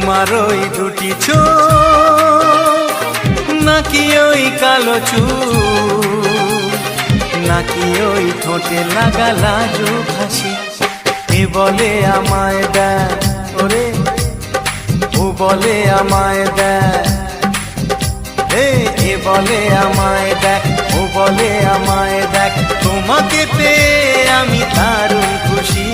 তোমার ওই দুটি চোখ, নাকি ওই কালো চুল, নাকি ওই ঠোঁটে লাগা লাজুক হাসি। এ বলে আমায় দেখ ওরে, ও বলে আমায় দেখ, এ বলে আমায় দেখ, ও বলে আমায় দেখ। তোমাকে পেয়ে আমি দারুণ খুশি।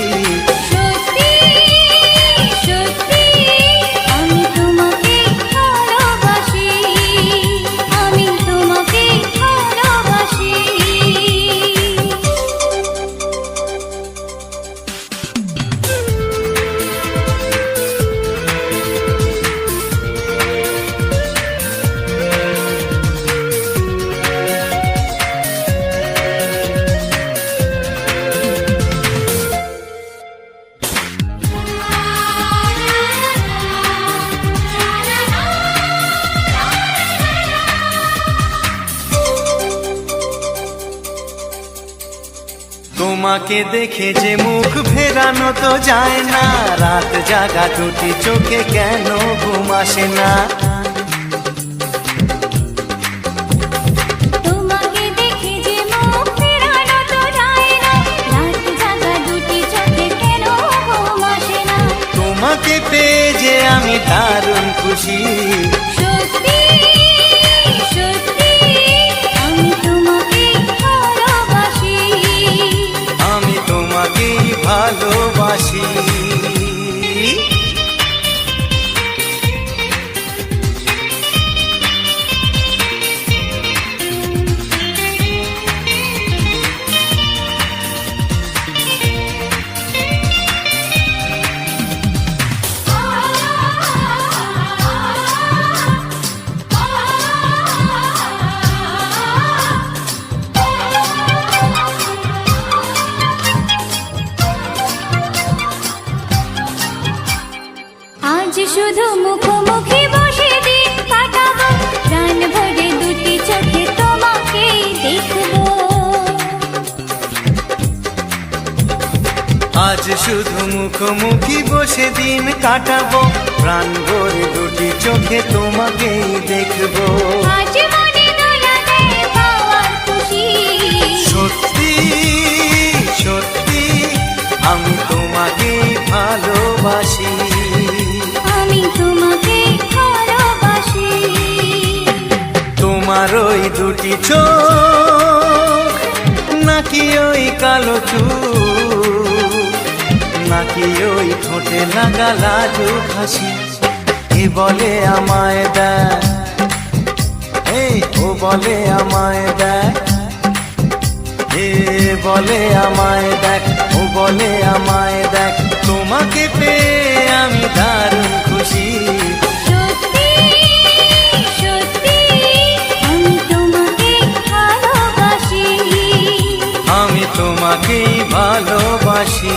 তোমাকে দেখে যে মুখ ফেরানো তো যায় না, রাত জাগা দুটি চোখে কেন ঘুম আসে না। তোমাকে দেখে যে মুখ ফেরানো তো যায় না, রাত জাগা দুটি চোখে কেন ঘুম আসে না। তোমাকে পেয়ে যে আমি দারুণ খুশি। সত্যি সত্যি আমি তোমাকে ভালোবাসি, আমি তোমাকেই ভালোবাসি। আজ শুধু মুখোমুখি বসে দিন কাটাবো, প্রাণ ভরে দুটি চোখে তোমাকে দেখবো। আজ শুধু মুখোমুখি বসে দিন কাটাবো, প্রাণ ভরে দুটি চোখে তোমাকেই দেখবো। আজ মনে দোলাতে পাওয়ার খুশি। সত্যি সত্যি আমি তোমাকেই ভালোবাসি। আমি তোমাকে ভালোবাসি। তোমার ওই দুটি চোখ, নাকি ওই কালো চুল, নাকি ওই ঠোঁটে লাগা লাজুক হাসি। এ বলে আমায় দেখ, ও বলে আমায় দেখ, এ বলে আমায় দেখ, ও বলে আমায় দেখ। তোমাকে পেয়ে আমি দারুণ খুশি। সত্যি সত্যি আমি তোমাকে ভালোবাসি, আমি তোমাকেই ভালোবাসি।